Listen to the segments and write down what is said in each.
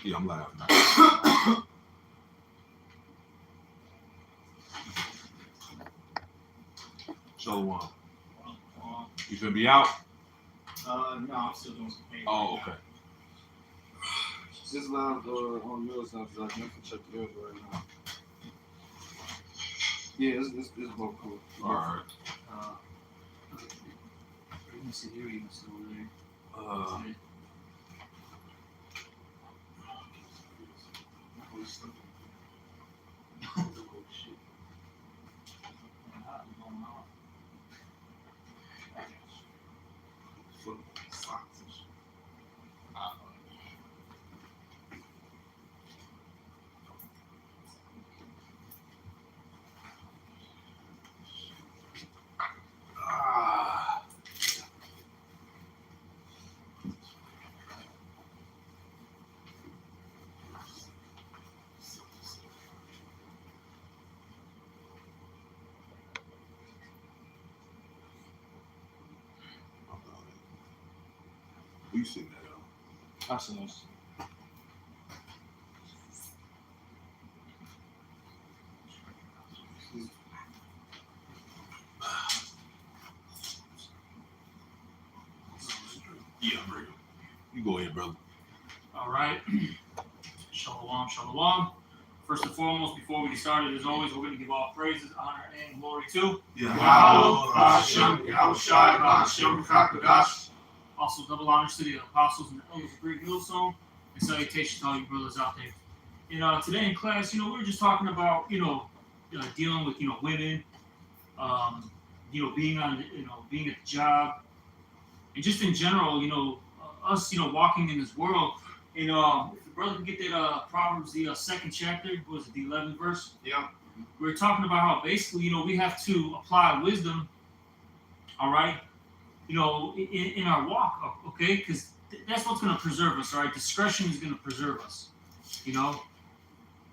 Yeah, I'm laughing. Shalom. You finna be out? No, I'm still doing some painting. Oh, okay. Just live on yours now, so I can check yours right now. Yeah, it's both cool. All right. You can see here, you can see over there. You seen that? I've seen this. Yeah, I'm ready. You go ahead, brother. All right. Shalom, shalom. First and foremost, before we get started, as always, we're going to give all praises, honor, and glory to Also, double honors to the apostles and the elders of Great Millstone, and salutations to all you brothers out there. Today in class, we were just talking about, dealing with, women, being on, being at the job, and just in general, us, walking in this world. If the brother can get that Proverbs, the second chapter, was it the 11th verse? Yeah. We were talking about how basically, we have to apply wisdom, all right, in our walk, okay? Because that's what's going to preserve us, all right? Discretion is going to preserve us,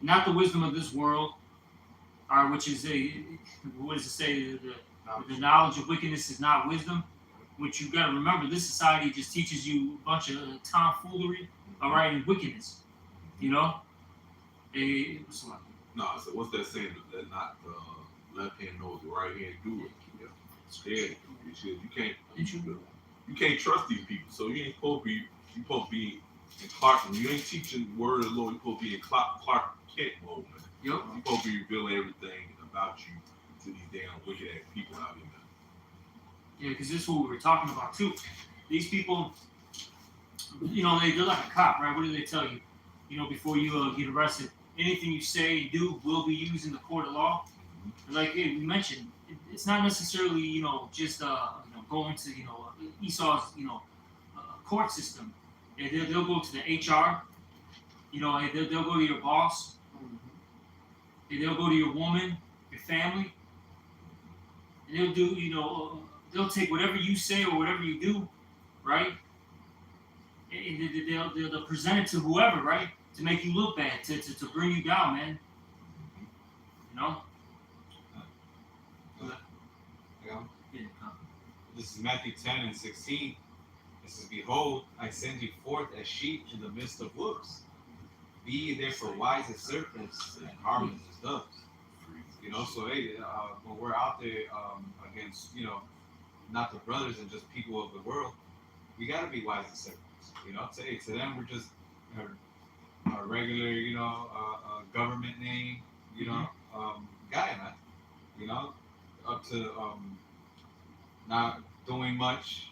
not the wisdom of this world, all right, which is what does it say? The knowledge of wickedness is not wisdom, which you got to remember, this society just teaches you a bunch of tomfoolery, all right, and wickedness, No, so what's that saying? That not the left hand knows the right hand do it. Yeah. You can't trust these people. So you ain't supposed to be. You supposed to be in Clark. When you ain't teaching the word of the Lord, you supposed to be in Clark Kent mode, man. Yep. You supposed to be revealing everything about you to these damn wicked ass people out here, man. Yeah, because this is what we were talking about too. These people, they're like a cop, right? What do they tell you? Before you get arrested, anything you say, do, will be used in the court of law. Like we mentioned, it's not necessarily, just going to, Esau's, court system. And they'll go to the HR. They'll go to your boss. And they'll go to your woman, your family. And they'll do, they'll take whatever you say or whatever you do, right? And they'll present it to whoever, right? To make you look bad, to bring you down, man. Yeah. This is Matthew 10 and 16. It says, "Behold, I send you forth as sheep in the midst of wolves. Be ye therefore wise as serpents and harmless as doves." So hey, when we're out there against, not the brothers and just people of the world, we gotta be wise as serpents. To them we're just a regular, government name, guy, man. Up to not doing much,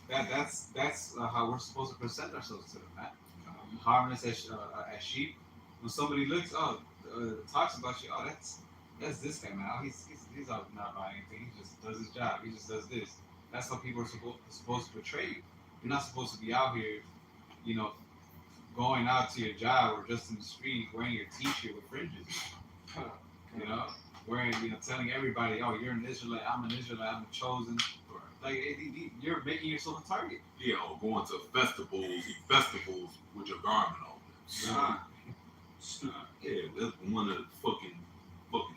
that's how we're supposed to present ourselves to them, man. Harmless as sheep. When somebody looks, talks about you, that's this guy, man. He's not about anything. He just does his job. He just does this. That's how people are supposed to portray you. You're not supposed to be out here, going out to your job or just in the street wearing your t-shirt with fringes. Wearing, telling everybody, oh, you're an Israelite, I'm an Israelite, I'm a chosen. Like, you're making yourself a target. Yeah, or going to festivals with your garment on. Yeah, that's one of the fucking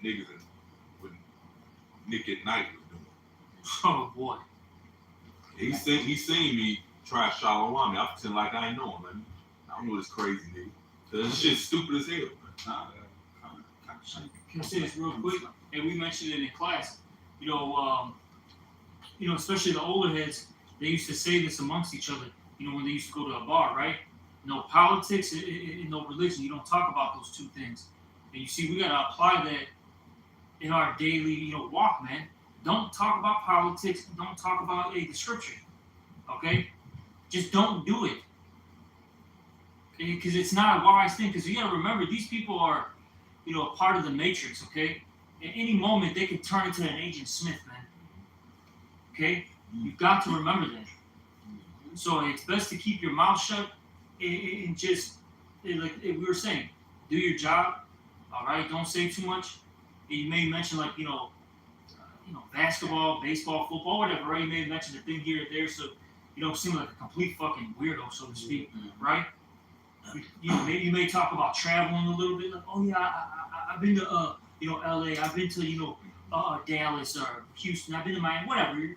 niggas with Nick at Night was doing. Oh boy. He seen me try shalom. I pretend like I ain't know him. I don't know this crazy nigga. Cause this shit's stupid as hell, man. Can I say this real quick? And we mentioned it in class. You know, especially the older heads, they used to say this amongst each other. You know, when they used to go to a bar, right? No politics and no religion. You don't talk about those two things. And you see, we gotta apply that in our daily, walk, man. Don't talk about politics. Don't talk about the scripture. Okay? Just don't do it. Because it's not a wise thing. Because you gotta remember, these people are, a part of the matrix. Okay? At any moment, they can turn into an Agent Smith, man. Okay? You've got to remember that. So it's best to keep your mouth shut and just, like we were saying, do your job. All right? Don't say too much. And you may mention basketball, baseball, football, whatever, right? You may mention a thing here or there, so you don't seem like a complete fucking weirdo, so to speak, right? Maybe you may talk about traveling a little bit, like, oh yeah, I've been to LA, I've been to Dallas or Houston, I've been to Miami, whatever. You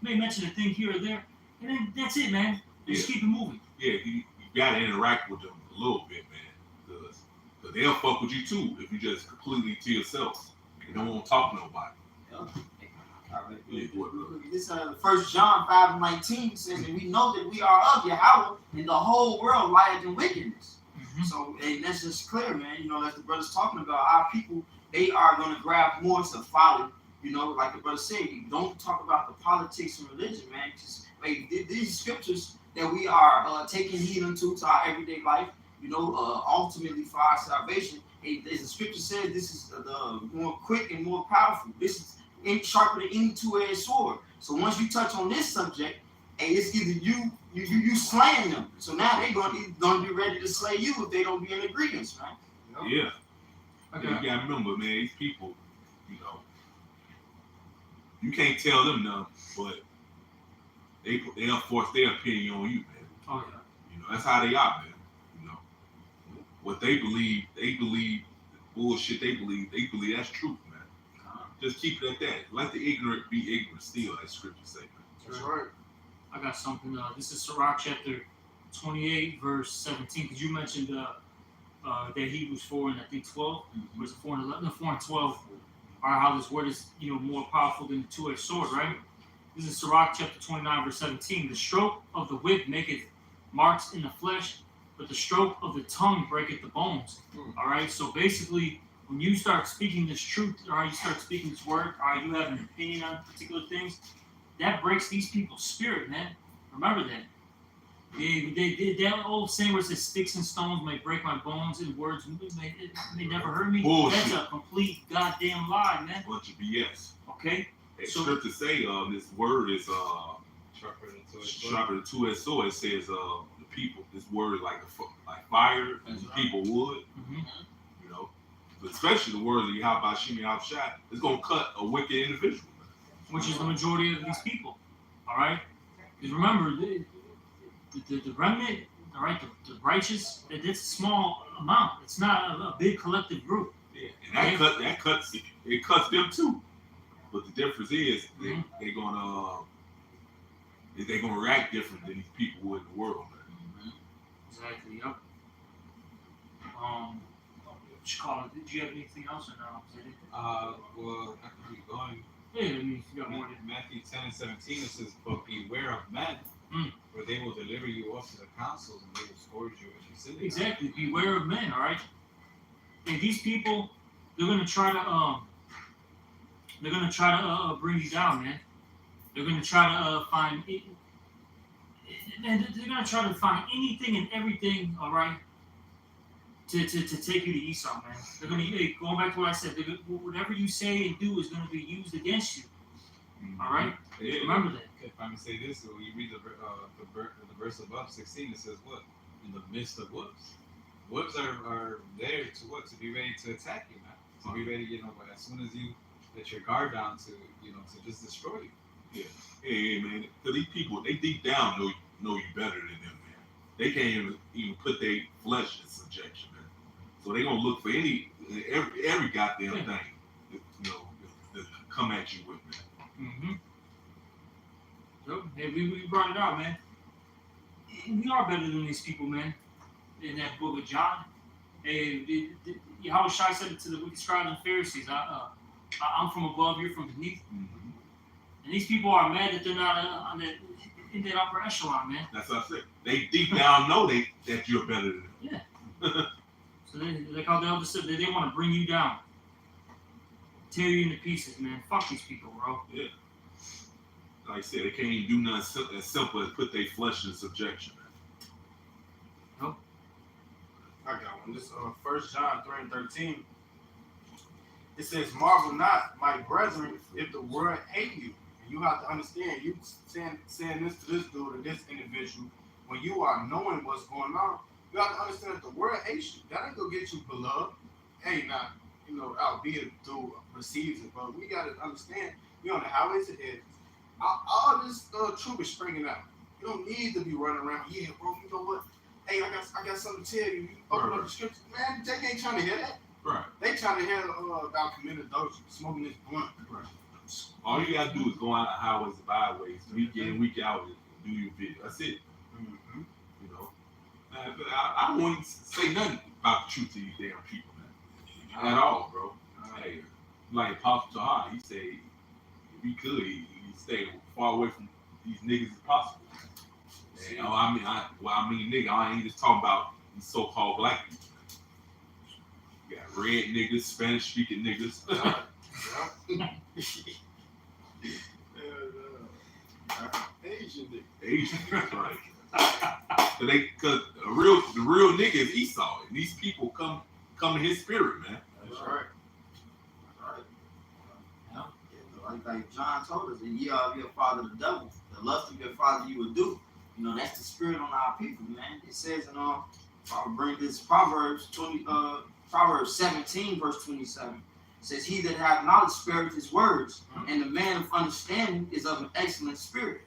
may mention a thing here or there, and then that's it, man. Just keep it moving. Yeah, you gotta interact with them a little bit, man, because they'll fuck with you too if you just completely to yourself and don't want to talk to nobody. This 1 John 5:19 says that we know that we are of Yahweh and the whole world lieth in wickedness. Mm-hmm. So and that's just clear, man. Like the brother's talking about, our people, they are going to grab more to folly. Like the brother said, you don't talk about the politics and religion, man. Just like these scriptures that we are taking heed unto to our everyday life, ultimately for our salvation. As the scripture says, this is the more quick and more powerful. This is sharper than any two-edged sword. So once you touch on this subject, it's either you slaying them. So now they're going to be ready to slay you if they don't be in agreement, right? Yeah. Okay. You gotta remember, man, these people, you can't tell them nothing, but they'll force their opinion on you, man. Oh yeah. That's how they are, man. What they believe, bullshit they believe that's truth, man. Just keep it at that. Let the ignorant be ignorant still, as scripture say, man. That's right. I got something. This is Sirach chapter 28, verse 17, because you mentioned that Hebrews 4 and I think 12, or is it 4 and 11? No, 4 and 12 are how this word is, more powerful than the two-edged sword, right? This is Sirach chapter 29, verse 17. The stroke of the whip maketh marks in the flesh, but the stroke of the tongue breaketh the bones. All right, so basically, when you start speaking this truth, or you start speaking this word, or you have an opinion on particular things, that breaks these people's spirit, man. Remember that. That old saying where it says, sticks and stones may break my bones, and words may never hurt me. Bullshit. That's a complete goddamn lie, man. Bunch of BS. Okay? So, scripture say this word is sharper than two-edged sword. It says the people, this word like fire, and the people wood. Mm-hmm. Especially the words of Yahweh Shimi Shai, it's gonna cut a wicked individual, which is the majority of these people. All right, because remember the remnant, all right, the righteous, it's a small amount. It's not a big collective group. Yeah, and that cuts them too. But the difference is they're gonna react different than these people would in the world, man. Exactly. Yep. Did you have anything else or no? Well, I can keep going. Yeah, I mean, you got more. Matthew 10 and 17, it says, but beware of men, for they will deliver you up to the councils and they will scourge you as you sin. Exactly. Beware of men, all right? And these people, they're gonna try to bring you down, man. They're gonna try to find it, and they're gonna try to find anything and everything, all right, to take you to Esau, man. They're gonna going back to what I said. Whatever you say and do is gonna be used against you. All right. Yeah. Remember that. If I may say this, when you read the verse above 16, it says what? In the midst of wolves. Wolves are there to what? To be ready to attack you, man. To be ready, as soon as you let your guard down to just destroy you. Yeah. Hey, man. Because these people, they deep down know you better than them, man. They can't even put their flesh in subjection, man. So they gonna look for every goddamn thing, to come at you with, man. So, hey, we brought it out, man. We are better than these people, man. in that book of John. Yahweh Shai said it to the wicked scribes and Pharisees. I'm from above, you're from beneath. Mm-hmm. And these people are mad that they're not in that upper echelon, man. That's what I said. They deep down know that you're better than them. Yeah. So like how the elder said, they want to bring you down, tear you into pieces, man. Fuck these people, bro. Yeah. Like I said, they can't even do nothing as simple as put their flesh in subjection, man. Nope. I got one. This 1 John 3:13. It says, "Marvel not, my brethren, if the world hate you." And you have to understand, you saying this to this dude or this individual, when you are knowing what's going on, you have to understand that the world hates you. That ain't gonna get you beloved. Hey, now, albeit through receives it, but we gotta understand, you're on the highways of edges. All this truth is springing out. You don't need to be running around. Yeah, bro. You know what? Hey, I got something to tell you. You open up the scripture, man. They ain't trying to hear that. Right. They trying to hear about committing adultery, smoking this blunt. Right. All you gotta do is go out the highways and byways, week in, week out, and do your video. That's it. Mm-hmm. You know. Man, I don't want to say nothing about the truth to you damn people, man. At all, bro. Hey, like Apostle Tahar, he said if he could, he'd stay far away from these niggas as possible. And, I mean, nigga, I ain't just talking about these so-called black people. You got red niggas, Spanish-speaking niggas. Asian nigga. Asian niggas, right? Because the real nigga is Esau, and these people come in his spirit, man. That's right. Like John told us, and ye are your father the devil. The lust of your father you will do. That's the spirit on our people, man. It says in I'll bring this Proverbs 17, verse 27. It says, "He that hath knowledge spareth his words, and the man of understanding is of an excellent spirit.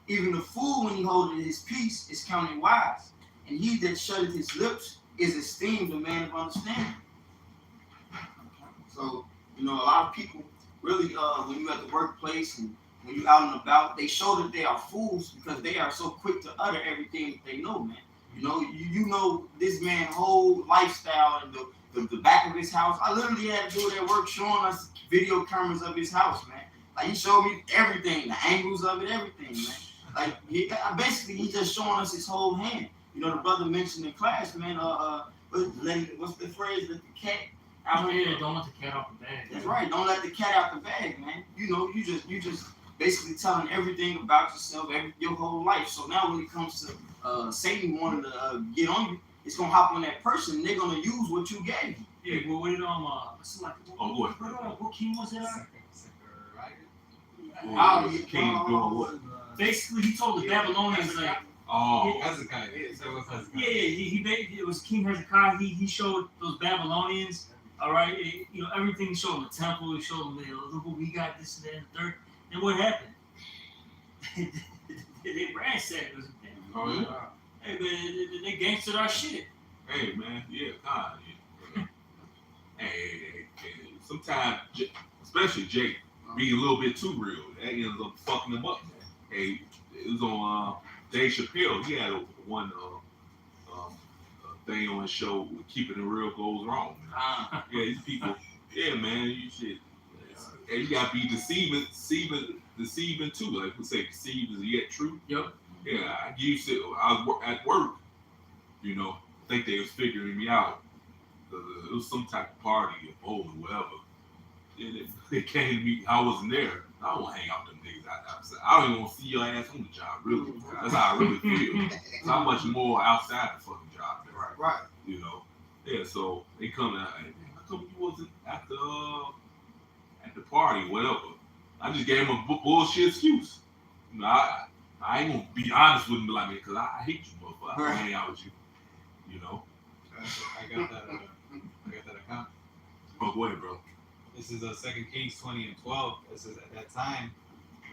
Even the fool, when he holdeth his peace, is counted wise, and he that shutteth his lips is esteemed a man of understanding." So, a lot of people really, when you're at the workplace and when you're out and about, they show that they are fools because they are so quick to utter everything that they know, man. You know this man's whole lifestyle and the back of his house. I literally had to do that work showing us video cameras of his house, man. Like, he showed me everything, the angles of it, everything, man. Like, he's just showing us his whole hand. The brother mentioned in class, man, what's the phrase? Let the cat out here. Don't let the cat out the bag. That's right. Don't let the cat out the bag, man. You just basically telling everything about yourself, your whole life. So now when it comes to Satan wanting to get on you, it's gonna hop on that person. And they're gonna use what you gave him. Yeah, well, what king was that? King doing what? Basically, he told the Babylonians, like, Hezekiah. it was King Hezekiah. He showed those Babylonians, all right, everything. He showed them the temple. He showed them, look what we got, this and that, and third. And what happened? They ransacked us. Oh, yeah. Hey, man, they gangstered our shit. Hey, man, yeah, God, yeah. Hey, sometimes, especially Jake, being a little bit too real, that ends up fucking him up, man. Hey, it was on Dave Chappelle. He had one thing on his show, Keeping It Real Goes Wrong. Yeah, these people, yeah, man, you should. And you gotta be deceiving too. Like we say, deceived is yet true. Yep. Yeah, I was at work. I think they was figuring me out. It was some type of party or bowling, whatever. And they came to me. I wasn't there. I don't want to hang out with them niggas outside. I don't even want to see your ass on the job. Really, that's how I really feel. It's not much more outside the fucking job. Right. Yeah. So they come out. Hey, man, how come you wasn't at the party, whatever? I just gave them a bullshit excuse. I ain't gonna be honest with them, like, man, because I hate you, motherfucker. I don't hang out with you. I got that account. Oh, go ahead, bro. This is 2 Kings 20:12. It says, at that time,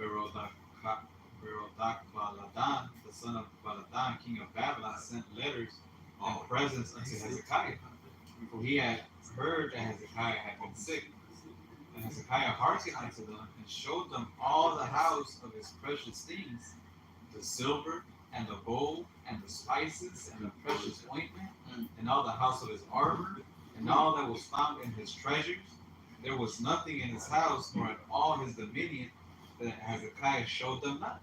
Berodach-Baladan, the son of Baladan, king of Babylon, sent letters and presents unto Hezekiah. For he had heard that Hezekiah had been sick. And Hezekiah hearkened unto them and showed them all the house of his precious things, the silver and the bowl, and the spices, and the precious ointment, and all the house of his armor, and all that was found in his treasures. There was nothing in his house nor in all his dominion that Hezekiah showed them not.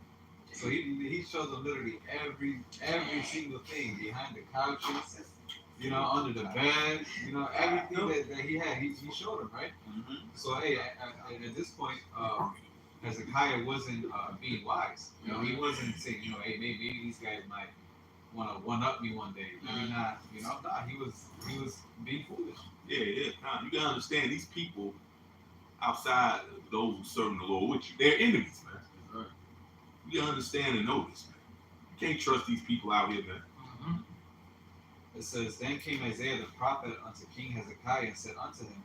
So he showed them literally every single thing behind the couches, under the bed, everything that he had, he showed them, right? Mm-hmm. So hey, at this point, Hezekiah wasn't being wise. He wasn't saying, hey, maybe these guys might want to one up me one day. Maybe not, Nah, he was being foolish. Yeah. Now, you gotta understand these people outside of those who serve the Lord with you, they're enemies, man. Right. You gotta understand and know this, man. You can't trust these people out here, man. Mm-hmm. It says, Then came Isaiah the prophet unto King Hezekiah and said unto him,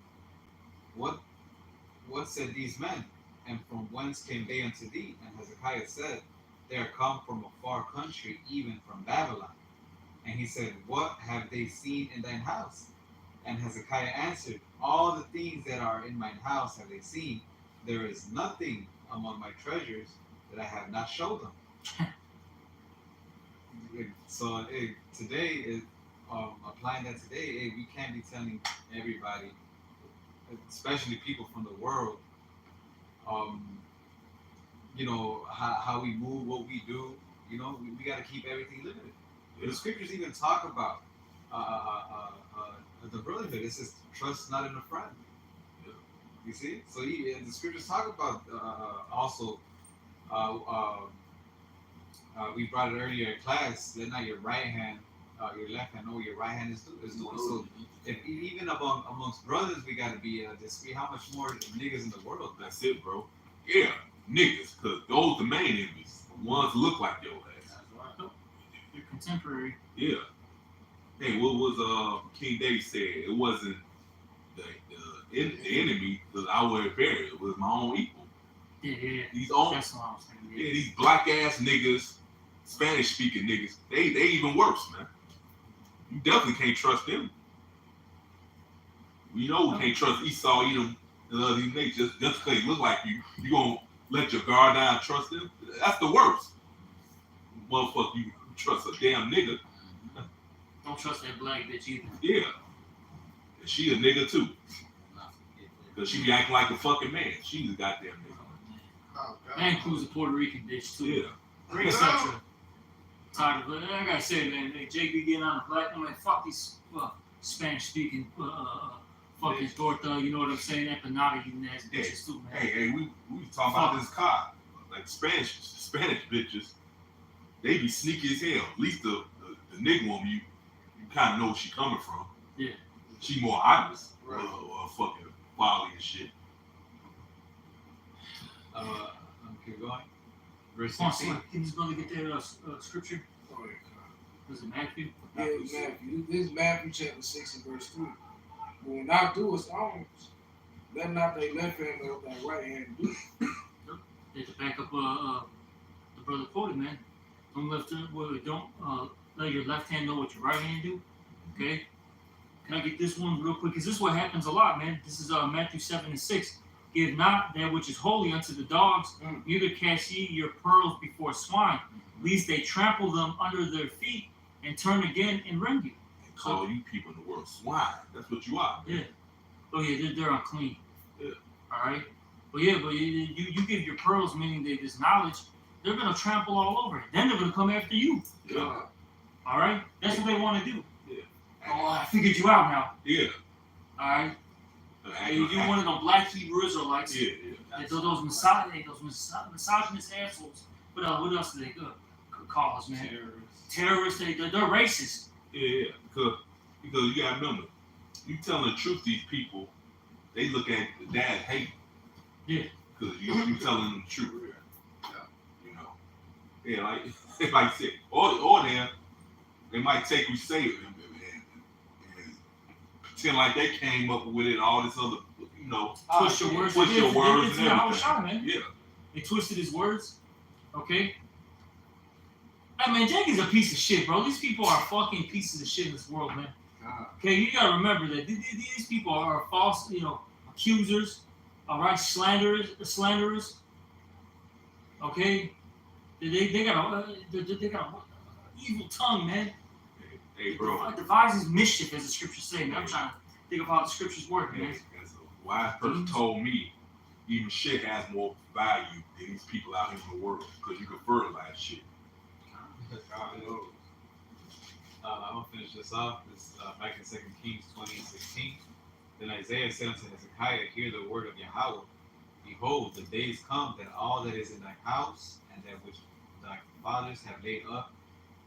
What said these men? And from whence came they unto thee? And Hezekiah said, They are come from a far country, even from Babylon. And he said, What have they seen in thine house? And Hezekiah answered, All the things that are in mine house have they seen. There is nothing among my treasures that I have not showed them. So today, applying that today, we can't be telling everybody, especially people from the world, how we move, what we do. We got to keep everything limited. The scriptures even talk about the brotherhood. It says, trust not in a friend. You see? So the scriptures talk about also, we brought it earlier in class, let not your right hand, your left hand know what your right hand is doing. So if even amongst brothers, we got to be discreet. How much more niggas in the world? That's it, bro. Yeah, niggas, because those the main enemies. The ones that look like your ass. Your contemporary. Yeah. Hey, what was King David said? It wasn't the enemy that I would bury. It was my own equal. Yeah. These That's what I was thinking. Yeah, these black ass niggas, Spanish speaking niggas, they even worse, man. You definitely can't trust them. We know we can't trust Esau, Edom, and other these niggas just because he look like you. You gonna let your guard down and trust them? That's the worst. Motherfucker, you trust a damn nigga. Don't trust that black bitch either. Yeah. And she a nigga too. Because she be acting like a fucking man. She's a goddamn nigga. Oh, God. That includes a Puerto Rican bitch too. Yeah. Bring it Etc. on. Tired of it. I gotta say, man, Jake be getting on the black. I'm like, fuck these Spanish speaking fucking torta. You know what I'm saying? Empanada eating ass bitches too, man. Hey, we talking about this car. Like Spanish bitches, they be sneaky as hell. At least the nigga woman, you kind of know where she coming from. Yeah. She more obvious. Right. Fucking folly and shit. Keep going. Verse Come on, 16. Slim, can this brother get their scripture? Oh, Was it Matthew? yeah, Matthew. This is Matthew chapter 6 and verse 3. But when thou doest alms, let not thy left hand know what thy right hand do. They to back up the brother quoted, man. Don't let your left hand know what your right hand do. Okay. Can I get this one real quick? Because this is what happens a lot, man. This is Matthew 7 and 6. Give not that which is holy unto the dogs, neither cast ye your pearls before swine, lest they trample them under their feet and turn again and rend you. And call you people in the world swine. That's what you are. Yeah. Oh yeah, they're unclean. Yeah. All right. But you give your pearls, meaning they this knowledge, they're gonna trample all over it. Then they're gonna come after you. Yeah. All right. That's what they want to do. Yeah. Oh, I figured you out now. Yeah. All right. You one of them black Hebrew Israelites. Yeah. Those misogynist assholes. What else do they call us, man? Terrorists. They're racist. Yeah. Because you gotta remember, you telling the truth, these people, they look at that as hate. Yeah. Because you telling them the truth. You know. Yeah, like if I say, or they might take what you say and pretend like they came up with it, all this other, Twist your words. Twist your words and everything. Shot, man. Yeah. They twisted his words. Okay. I mean, Jake is a piece of shit, bro. These people are fucking pieces of shit in this world, man. Okay, you gotta remember that these people are false, accusers, all right, slanderers. Okay, they got evil tongue, man. Hey, bro. It devises mischief, as the scriptures say, man. I'm trying to think of how the scriptures work, man. As a wise person told me, even shit has more value than these people out here in the world because you can fertilize shit. God knows. I'm gonna finish this off. This back in 2 Kings 20:16. Then Isaiah said unto Hezekiah, "Hear the word of Yahweh. Behold, the days come that all that is in thy house and that which thy fathers have laid up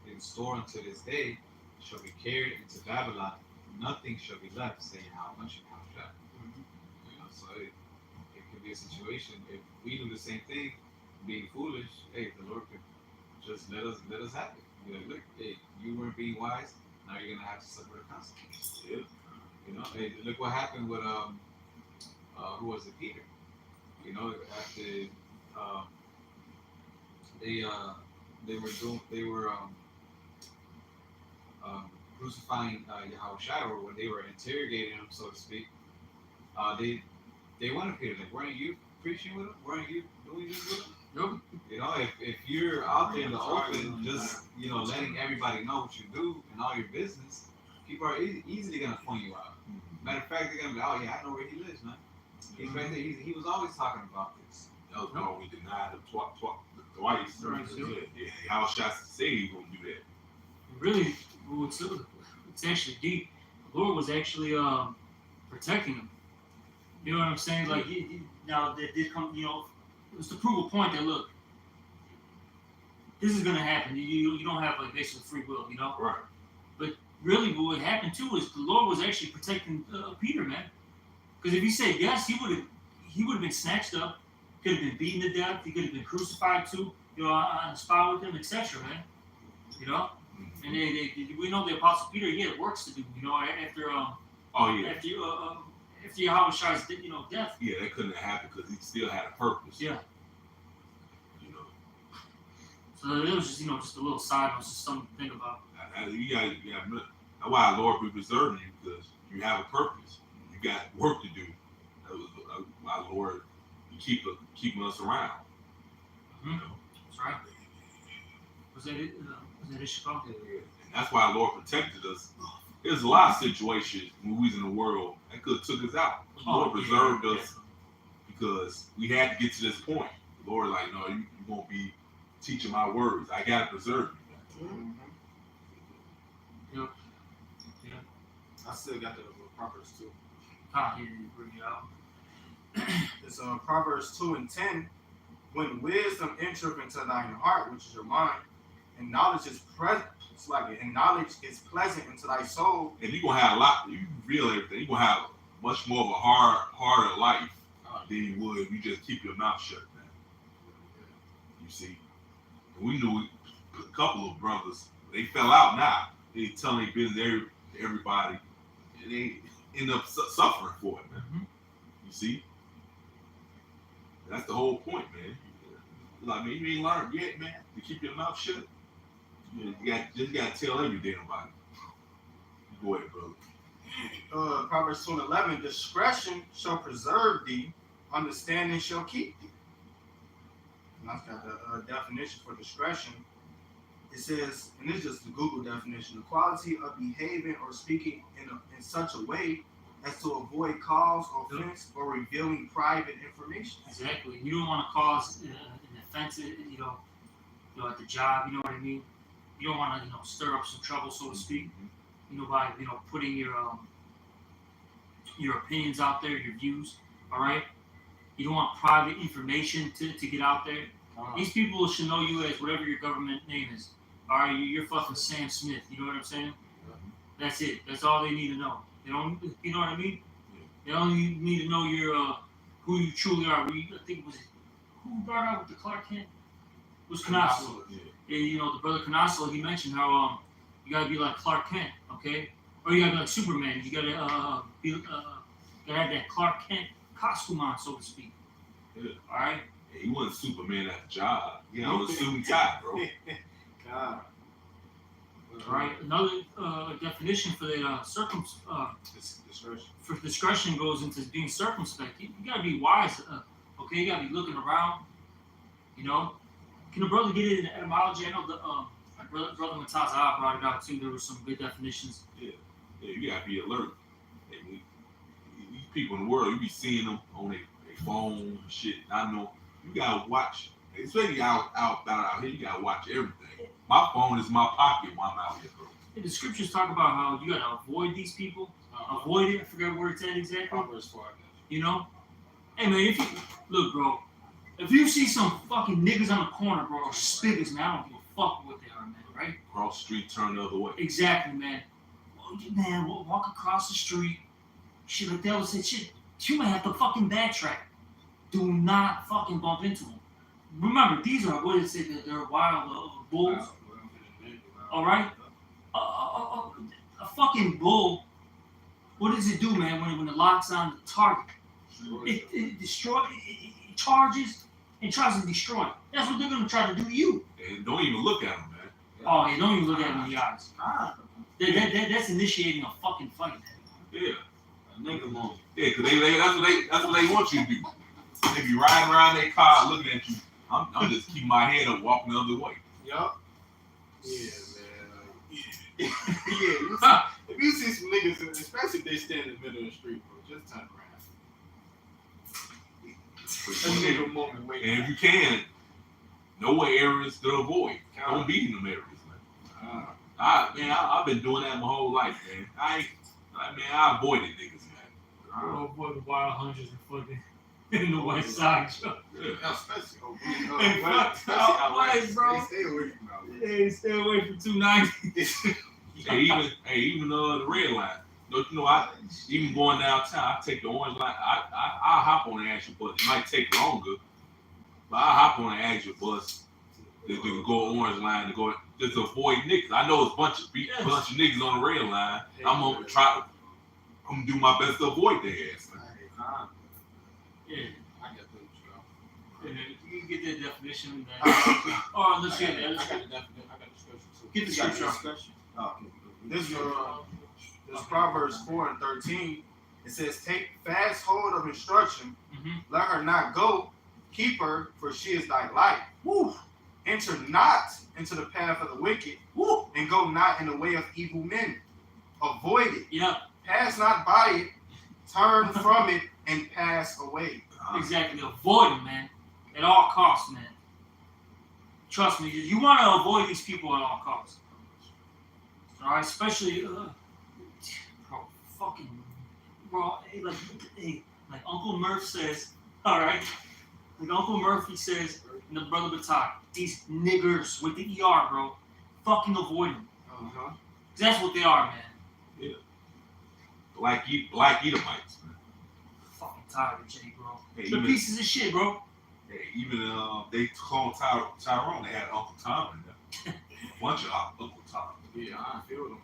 in store unto this day shall be carried into Babylon. Nothing shall be left, saying how much you have shot." You know, so it could be a situation if we do the same thing, being foolish. Hey, the Lord could just let us have it. Be like, look, hey, you weren't being wise. Now you're gonna have to suffer the consequences. Yeah. You know, hey, look what happened with who was it, Peter? You know, after they were crucifying Yahushua, or when they were interrogating him, so to speak, they wanted Peter, like, weren't you preaching with him? Weren't you doing this with him? Nope. You know, if you're out there in the open, just, you know, letting everybody know what you do and all your business, people are easily gonna point you out. Matter of fact, they're gonna be, oh yeah, I know where he lives, man. He's right there. He was always talking about this. That was why we denied him twice. Right. Yeah, how shots to say he gonna do that. Really, it's actually deep. The Lord was actually protecting him. You know what I'm saying? Like, now that did come, you know, it was to prove a point that, look, this is gonna happen. You don't have, like, basically free will, you know. Right. But really, what happened too is the Lord was actually protecting Peter, man. Because if he said yes, he would have been snatched up, could have been beaten to death, he could have been crucified too, you know, on the spot with him, etc., man. You know, and we know the Apostle Peter, he had works to do, you know, after after Yahushua's, you know, death. Yeah, that couldn't have happened because he still had a purpose. Yeah. You know. So it was just, you know, just a little side note, just something to think about. That's why our Lord be preserving you, because you have a purpose. You got work to do. That was our Lord keeping us around. Mm-hmm. You know? That's right. Was that it? Was that it, Chicago? Yeah. And that's why our Lord protected us. There's a lot of situations when we was in the world that could have took us out. The Lord preserved us because we had to get to this point. The Lord like, no, you won't be teaching my words. I gotta preserve you. Yep. I still got the Proverbs 2. Ah, yeah, you bring it out. It's Proverbs 2:10. When wisdom entereth into thine heart, which is your mind, and knowledge is present. It's like it, and knowledge is pleasant into thy soul. And you're gonna have a lot. You feel everything. You're gonna have much more of a harder life than you would if you just keep your mouth shut, man. You see, and we knew a couple of brothers. They fell out now. They telling their business to everybody, and they end up suffering for it, man. Mm-hmm. You see, that's the whole point, man. Like, man, you ain't learned yet, man, to keep your mouth shut. You just gotta tell every damn body. Go ahead, brother. Proverbs 2:11. Discretion shall preserve thee, understanding shall keep thee. And that's got the definition for discretion. It says, and this is just the Google definition: the quality of behaving or speaking in such a way as to avoid cause, offense, or revealing private information. Exactly. You don't want to cause an offense, you know, at the job. You know what I mean? You don't want to, you know, stir up some trouble, so to speak. You know, by, you know, putting your opinions out there, your views. All right. You don't want private information to get out there. These people should know you as whatever your government name is. All right, you're fucking Sam Smith. You know what I'm saying? That's it. That's all they need to know. They don't, you know what I mean? They only need to know your who you truly are. I think it was who brought out with the Clark Kent? It was Canasso. Yeah, you know, the brother Canasso. He mentioned how you gotta be like Clark Kent, okay? Or you gotta be like Superman. You gotta gotta have that Clark Kent costume on, so to speak. Yeah. All right. Yeah, he wasn't Superman at the job. You know, the suit and tie, bro. God. Right. Another definition for the Discretion. for discretion goes into being circumspect. You gotta be wise. Okay, you gotta be looking around. You know, can a brother get it in etymology? I know Brother Mataza brought it out too. There were some good definitions. Yeah, you gotta be alert. These people in the world, you be seeing them on their phone and shit. I know you gotta watch, especially out here. You gotta watch everything. My phone is my pocket while I'm out here, bro. The scriptures talk about how you gotta avoid these people. Avoid it. I forget where it's at exactly. Proverbs 4. You know? Hey man, if you look, bro, if you see some fucking niggas on the corner, bro, or spigots, man, I don't give a fuck what they are, man, right? Cross the street, turn the other way. Exactly, man. Man, walk across the street. Shit, like that said, shit, you might have to fucking backtrack. Do not fucking bump into them. Remember, these are what it said that they're wild bulls. All right, a fucking bull. What does it do, man? When it locks on the target, it destroys. It charges and tries to destroy. That's what they're gonna try to do to you. And don't even look at them, man. Oh, yeah, don't even look at them in the eyes. That's initiating a fucking fight. Yeah. Nigga moment. Yeah, cause that's what they want you to do. They be riding around their car looking at you. I'm just keeping my head up, walking the other way. Yup. Yeah, man. Yeah. If you see some niggas, especially if they stand in the middle of the street, bro, just turn around. That nigga moment waiting. And if you can, know what areas to avoid. Don't be in them areas, man. I've been doing that my whole life, man. I avoided niggas, man. Oh boy, the wild hunters and fucking in the west side, Joe. Yeah. Especially out west, bro. They stay away from out west. Hey, stay away from 290. Even the red line. You know, I even going downtown, I take the orange line. I hop on the actual bus. It might take longer, but I hop on the actual bus to go orange line to go just to avoid niggas. I know it's a bunch of niggas on the red line. I'm gonna do my best to avoid their ass. Yeah. I get that, And then you can get that definition. Oh, let's get that. I got the definition. I got the scripture too. Get the scripture. Oh, This Proverbs 4:13. It says, "Take fast hold of instruction. Mm-hmm. Let her not go. Keep her, for she is thy life. Woo. Enter not into the path of the wicked. Woo. And go not in the way of evil men. Avoid it. Yeah, Pass not by it. Turn from it and pass away." exactly. Avoid them, man. At all costs, man. Trust me, you want to avoid these people at all costs. All right, especially, like Uncle Murph says, all right, like Uncle Murphy says in the Brother Batai, these niggers with the ER, bro, fucking avoid them. That's what they are, man. Yeah. Like Edomites, man. Fucking tired of Jay, bro. Hey, They're pieces of shit, bro. Hey, even they cloned Tyrone. They had Uncle Tom in there. A bunch of Uncle Tom. Yeah, I feel them.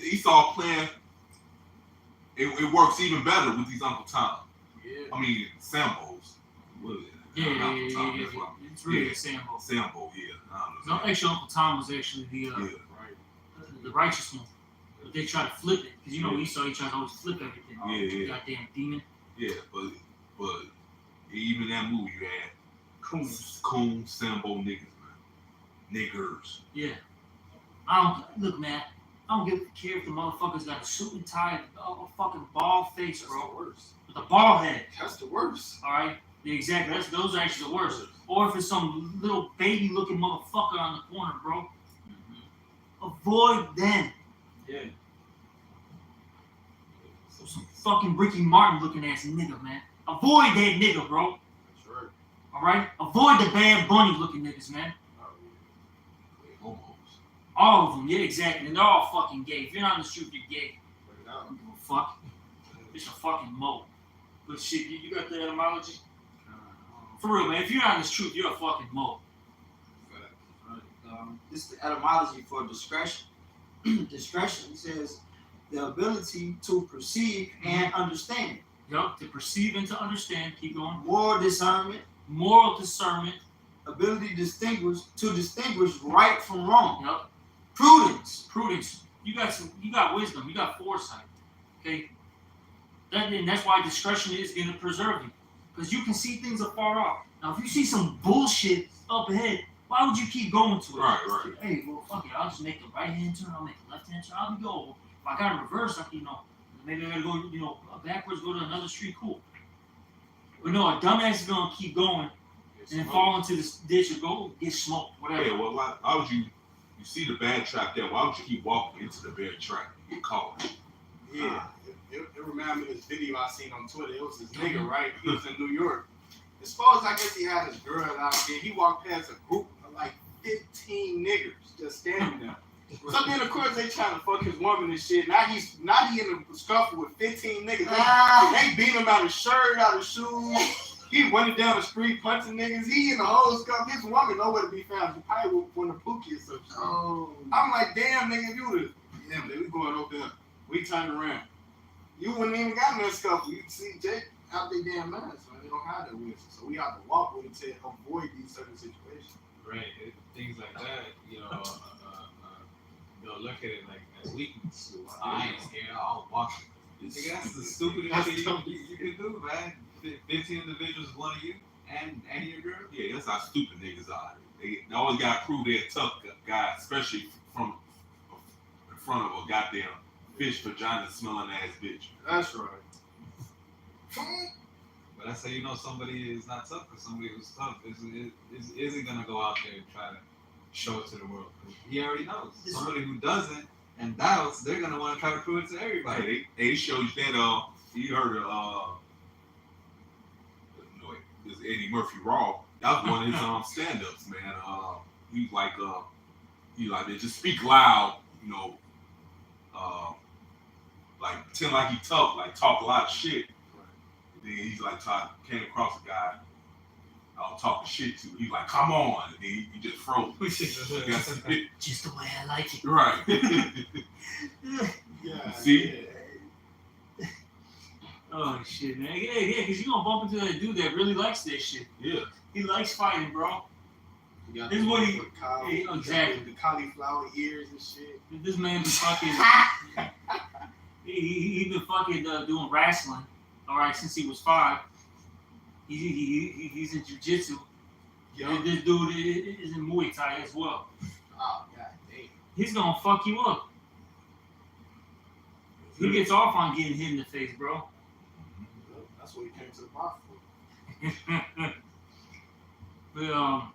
Esau plan. It works even better with these Uncle Tom. Yeah. I mean, Sambos. What is it? Yeah. That's what It's really a Sambo. Sambo, yeah. No, actually, Uncle Tom was actually the righteous one. But they try to flip it. Because, you know, Esau, he tries to always flip everything. Yeah. Goddamn demon. Yeah, but even that movie, you had coon Sambo niggas, man. Niggers. Yeah. Look, man. I don't care if the motherfuckers got a suit and tie, a fucking bald face, bro. With a bald head. That's the worst. All right? Yeah, exactly. Those are actually the worst. Or if it's some little baby-looking motherfucker on the corner, bro. Avoid them. Yeah. Some fucking Ricky Martin-looking ass nigga, man. Avoid that nigga, bro. That's right. All right? Avoid the Bad Bunny-looking niggas, man. All of them, yeah, exactly. And they're all fucking gay. If you're not in the street, you're gay. I don't give a fuck. It's a fucking mo. But shit, you got the etymology? For real, man. If you're not in the truth, you're a fucking mo. This is the etymology for discretion. Discretion says the ability to perceive and understand. Yup, to perceive and to understand. Keep going. Moral discernment. Moral discernment. Ability to distinguish right from wrong. Yup. Prudence. You got wisdom. You got foresight. Okay. And that's why discretion is going to preserve you, because you can see things afar off. Now, if you see some bullshit up ahead, Why would you keep going to it? Right. Hey, well, fuck it. I'll just make the right hand turn. I'll make the left hand turn. I'll be go. If I got to reverse, I can, maybe I gotta go, backwards, go to another street. Cool. But no, a dumbass is gonna keep going and then fall into this ditch or go get smoked, whatever. Yeah, well, why would you see the bad trap there? Why would you keep walking into the bad trap and get caught? Yeah, it reminded me of this video I seen on Twitter. It was this nigga, right? He was in New York. As far as I guess he had his girl out there, he walked past a group of like 15 niggers just standing there. So then of course they trying to fuck his woman and shit. Now he in a scuffle with 15 niggas. They beat him out his shirt, out his shoes. He running down the street punching niggas. He in the whole scuffle. His woman nowhere to be found. She probably went to Pookie or some shit. Oh. I'm like, damn nigga, if you would yeah, man, we going over there. We turned around. You wouldn't even got in that scuffle. You see Jake out there damn minds, man. They don't have that wisdom. So we have to walk with it to avoid these certain situations. Right. Things like that, they'll look at it like as weakness. I ain't scared. I'll walk. Nigga, that's the stupidest thing you can do, man. 15 individuals, one of you, and your girl. Yeah, that's how stupid niggas are. They always gotta prove they're a tough guy, especially from in front of a goddamn fish vagina smelling ass bitch. That's right. But that's how you know somebody is not tough, because somebody who's tough isn't gonna go out there and try to show it to the world. He already knows. Somebody who doesn't and doubts, they're gonna want to try to prove it to everybody. Hey, they showed you that you heard of this Eddie Murphy Raw. That was one of his stand-ups, man. He's like they just speak loud, like pretend like he tough, like talk a lot of shit. And then he's like came across a guy I was talking shit to. He's like, come on, and then he just froze. Just the way I like it. Right. Yeah. See? Yeah. Oh shit, man. Yeah, because you're gonna bump into that dude that really likes that shit. Yeah. He likes fighting, bro. You got This is what he- the exactly. The cauliflower ears and shit. This man been fucking. he been fucking doing wrestling, all right, since he was 5. He's in jiu-jitsu. And this dude is in Muay Thai as well. Oh, god damn. He's gonna fuck you up. He gets off on getting hit in the face, bro. That's what he came to the bar for. But oh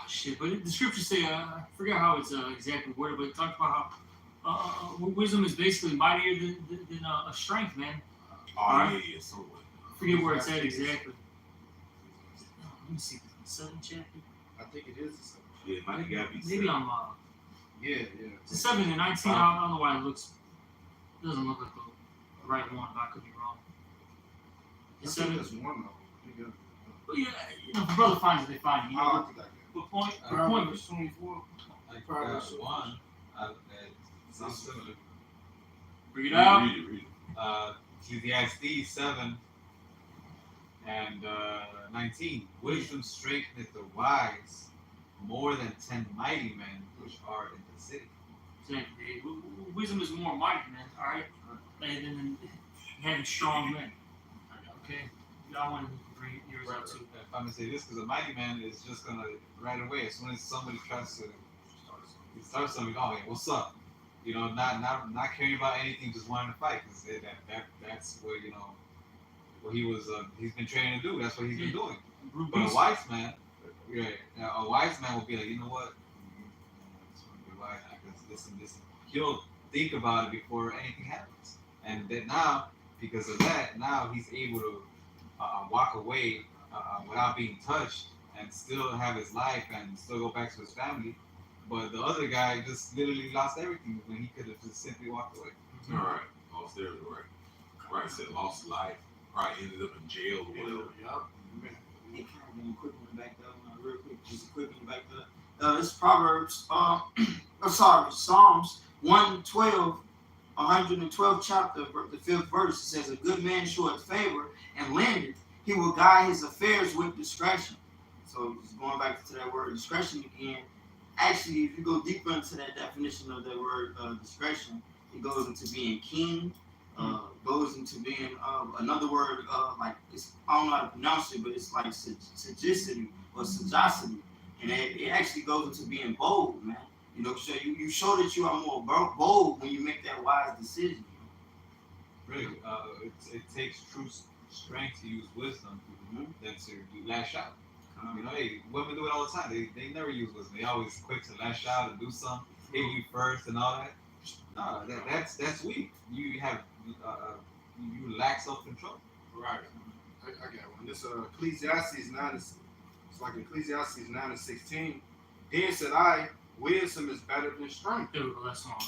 shit! But the scriptures say, I forget how it's exactly worded, but it talks about how wisdom is basically mightier than a strength, man. Oh, yeah, so what? I forget where it's at exactly. Let me see, 7th chapter. I think it is the same. Yeah, it might gotta be Maybe I'm Yeah. it's the 7 and 19. I don't know why it doesn't look like the right one, but I could be wrong. I It's think 7. that's one though. But yeah, if the brother finds it, they find it. I don't think I can. What point? What point? Proverbs 24. Like Proverbs one, sounds similar. Bring it out. Read it. Ecclesiastes 7 and 19. Wisdom strengtheneth the wise more than 10 mighty men which are in the city. Exactly. Wisdom is more mighty, man. All right, than having strong men. Okay, y'all want to bring yours out too. If I'm gonna say this, because a mighty man is just gonna right away, as soon as somebody tries to start something, oh, hey, what's up? Not caring about anything, just wanting to fight. Cause that's what what he's been training to do. That's what he's been doing. But a wise man, a wise man will be like, you know what? Listen. He'll think about it before anything happens, and then now, because of that, now he's able to walk away without being touched and still have his life and still go back to his family. But the other guy just literally lost everything when he could have just simply walked away. All right. Lost everything, right. Right, said lost life. Probably ended up in jail or whatever. Yup. Hey, can I go quick one back up, real quick, just a quick one back up. This is Proverbs, Psalms 112, 112th chapter, the 5th verse. It says, a good man showeth favor and lendeth. He will guide his affairs with discretion. So just going back to that word discretion again. Actually, if you go deeper into that definition of that word discretion, it goes into being king, goes into being another word, like, I don't know how to pronounce it, but it's like sagacity or sagacity, and it actually goes into being bold, man. You know, so you show that you are more bold when you make that wise decision. Really, it takes true strength to use wisdom than to lash out. You know, hey, women do it all the time. They never use wisdom. They always quick to lash out and do something, hit you first and all that. No, that's weak. You have you lack self control. Right. I got one. This Ecclesiastes 9. It's like Ecclesiastes 9:16. Then said I, wisdom is better than strength. There we go. That's all.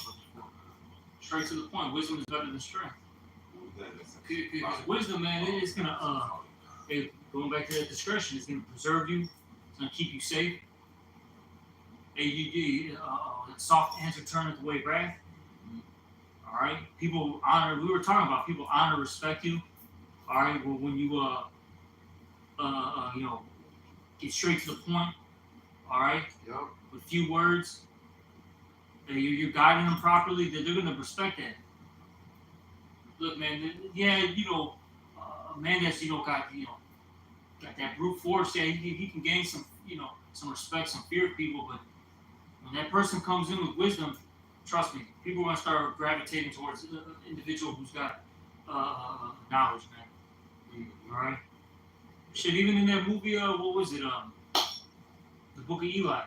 Straight to the point. Wisdom is better than strength. Because wisdom, man, it's gonna going back to that discretion, it's gonna preserve you. It's gonna keep you safe. Soft answer turneth away wrath. All right. People honor. We were talking about people honor, respect you. All right. Well, when you get straight to the point. All right. Yep. With few words. You're guiding them properly. They're gonna respect that. Look, man. Yeah, a man that's got that brute force. Yeah, he can gain some respect, some fear of people. But when that person comes in with wisdom, trust me, people are gonna start gravitating towards an individual who's got knowledge, man. All right. Shit, even in that movie, what was it? The Book of Eli.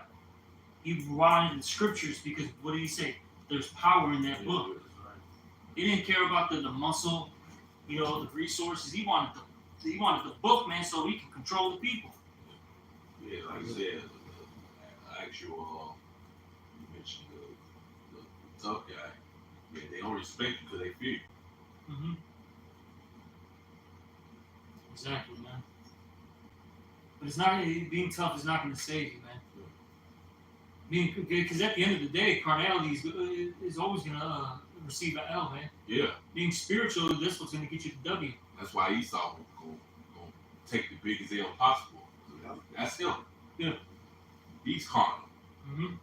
He relied on the scriptures because what did he say? There's power in that book. He didn't care about the muscle, the resources. He wanted the book, man, so he can control the people. Yeah, like I said, the actual, you mentioned the tough guy. Yeah, they don't respect you because they fear you. Mm-hmm. Exactly, man. But it's not being tough is not going to save you, man. Because at the end of the day, carnality is always going to receive an L, man. Yeah. Being spiritual, that's what's going to get you the W. That's why Esau going to take the biggest L possible. That's him. Yeah. He's carnal. Mm-hmm.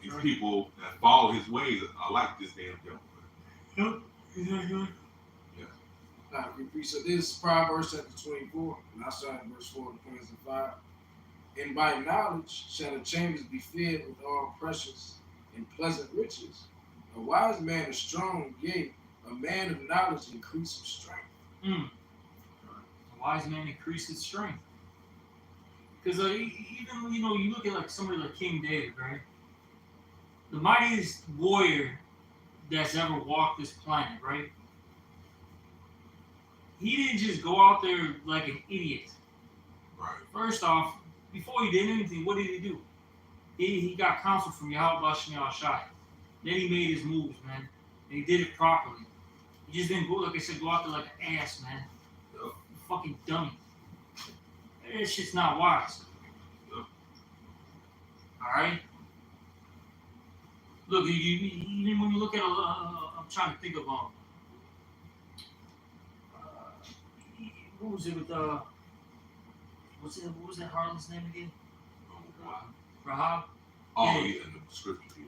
These people that follow his ways are like this damn devil. Yep. Exactly. Now, so this is Proverbs chapter 24, and I start at verse 4 to 5. And by knowledge shall the chambers be filled with all precious and pleasant riches. A wise man is strong, yea, a man of knowledge increases strength. A wise man increases strength. Because even you look at like somebody like King David, right? The mightiest warrior that's ever walked this planet, right? He didn't just go out there like an idiot. Right. First off, before he did anything, what did he do? He got counsel from Yahweh Shemel Shai. Then he made his moves, man. And he did it properly. He just didn't go, like I said, go out there like an ass, man. Yep. Fucking dummy. That shit's not wise. Yep. Alright? Look, even when you look at, I'm trying to think of, what was it with, what was that Harlan's name again? Rahab? Oh, Yeah. yeah, in the scripture, yeah.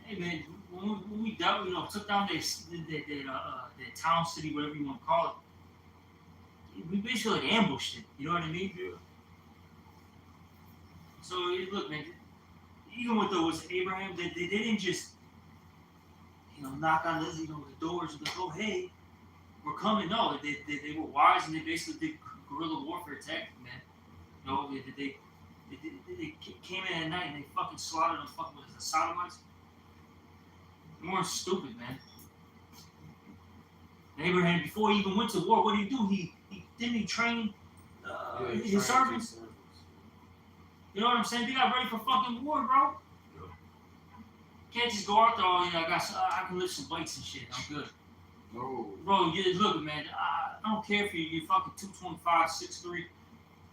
Hey man, when we dealt, took down that town, city, whatever you want to call it, we basically like ambushed it. You know what I mean? Yeah. So look, man, even with those Abraham, they didn't just knock on the doors and go, oh hey, we're coming. No, they were wise and they basically did guerrilla warfare tactic, man. They came in at night and they fucking slaughtered them fucking the Sodomites. They weren't stupid, man. And Abraham, before he even went to war, what did he do? He didn't train his servants. You know what I'm saying? They got ready for fucking war, bro. Yeah. Can't just go out there. Oh yeah, I can lift some weights and shit. I'm good. No. Bro, look, man. I don't care if you're fucking 225, 6'3",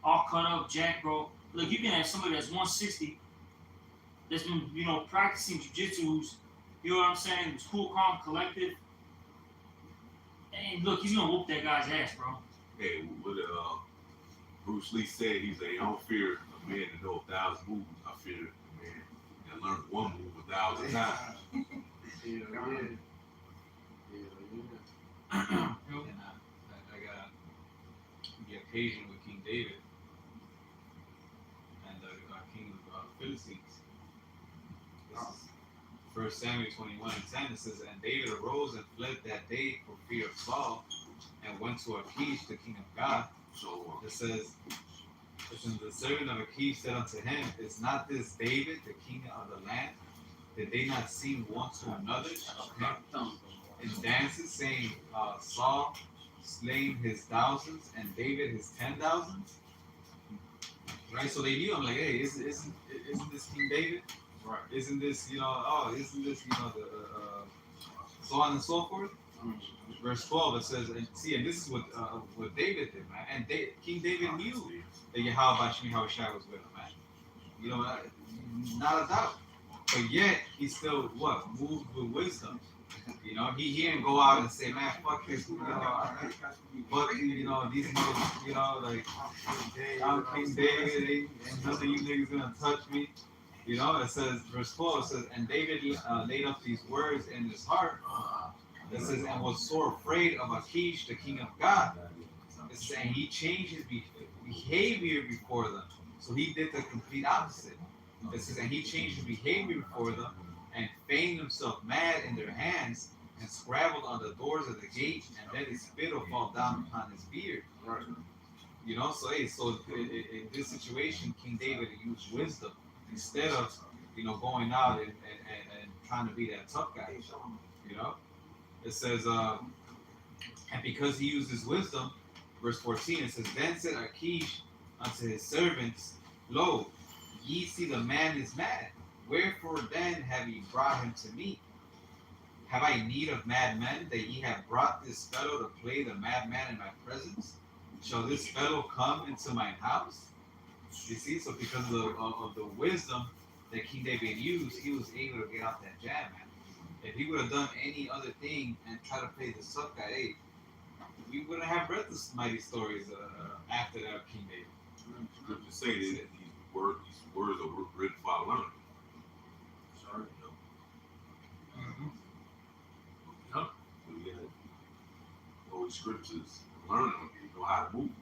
all cut up, jack, bro. Look, you can have somebody that's 160 that's been, practicing jiu-jitsu, who's, you know what I'm saying, who's cool, calm, collected. And look, he's gonna whoop that guy's ass, bro. Hey, what Bruce Lee said, he said, I don't fear a man to know 1,000 moves. I fear a man that learned one move 1,000 times. Yeah. And I got the occasion with King David. Philistines. This is 1 Samuel 21:10. It says, and David arose and fled that day for fear of Saul, and went to Achish, the king of God. So It says, listen, the servant of Achish said unto him, is not this David, the king of the land? Did they not sing one to another of him in dances, saying, Saul slain his thousands and David his 10,000s? Right, so they knew him like, hey, isn't this King David? Right. Isn't this, isn't this, the so on and so forth? Verse 12, it says, and this is what David did, man. And King David knew that Yahweh Shai was with him, man. Not a doubt. But yet, he still, moved with wisdom. He didn't go out and say, man, fuck this, but, these niggas, like, I'm King David, ain't none of you niggas gonna touch me. It says, verse 12, it says, and David laid up these words in his heart. It says, and was sore afraid of Achish, the king of God. It says, and he changed his behavior before them. So he did the complete opposite. It says, and he changed his behavior before them, and feigned himself mad in their hands, and scrabbled on the doors of the gate, and let his spittle fall down upon his beard. Right. So in this situation, King David used wisdom instead of, going out and trying to be that tough guy. It says, and because he used his wisdom, verse 14, it says, then said Achish unto his servants, lo, ye see the man is mad. Wherefore then have ye brought him to me? Have I need of madmen that ye have brought this fellow to play the madman in my presence? Shall this fellow come into mine house? You see, so because of the wisdom that King David used, he was able to get out that jam, man. If he would have done any other thing and try to play the tough guy, hey, we wouldn't have read the mighty stories after that of King David. Scripture say that these words are written for our learning. Sorry, Yep. We got all the scriptures, learn them, you know how to move.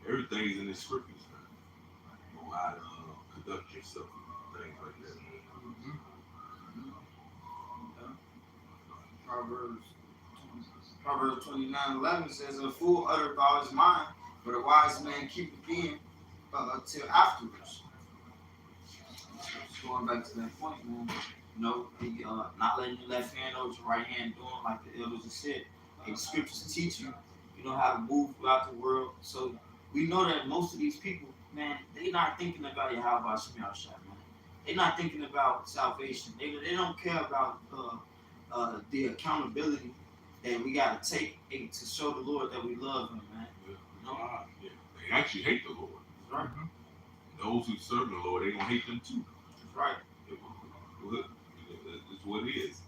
Everything's in the scriptures, man. You know how to conduct yourself, things like that. Proverbs 29:11 says, a fool uttereth about his mind, but a wise man keepeth in till afterwards. Just going back to that point, man. Not letting your left hand know what your right hand doing, like the elders have said. The scriptures teach you, how to move throughout the world. So we know that most of these people, man, they not thinking about Yahweh Shai, man. They're not thinking about salvation. They don't care about the accountability that we got to take to show the Lord that we love Him, man. Yeah. They actually hate the Lord. That's right. Those who serve the Lord, they gonna hate them too. That's right. It's what it is.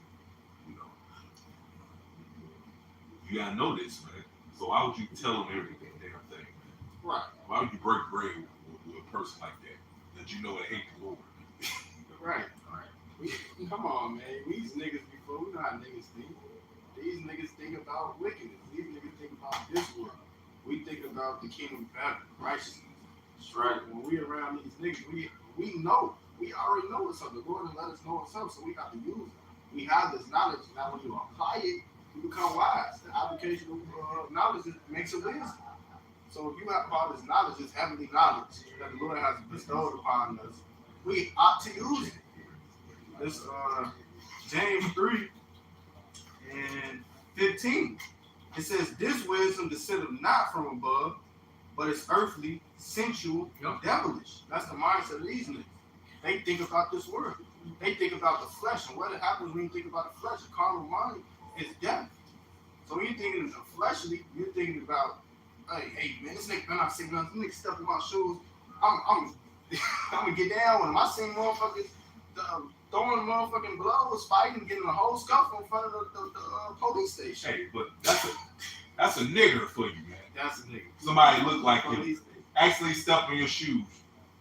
You gotta know this, man. So why would you tell them every damn thing, man? Right. Why would you break bread with a person like that you know they hate the Lord? Right. Come on, man. These niggas before, we know how niggas think. These niggas think about wickedness. These niggas think about this world. We think about the kingdom of heaven, righteousness. That's right. When we around these niggas, we know. We already know what's up. The Lord has let us know what's up, so we got to use it. We have this knowledge. Now when you apply it, you become wise. The application of knowledge makes it wisdom. So if you have all this knowledge, this heavenly knowledge that the Lord has bestowed upon us, we ought to use it. This James 3:15. It says, this wisdom descendeth not from above, but it's earthly, sensual, devilish. That's the mindset of these niggas. They think about this world. They think about the flesh. And what happens when you think about the flesh? The carnal mind is death. So when you're thinking of fleshly, you're thinking about, hey man, this nigga better not say nothing. This nigga step in my shoes. I'm gonna get down with him. I seen motherfuckers throwing motherfucking blows, fighting, getting a whole scuffle in front of the police station. Hey, but that's a nigger for you, man. That's a nigga. Somebody look like him actually step in your shoes.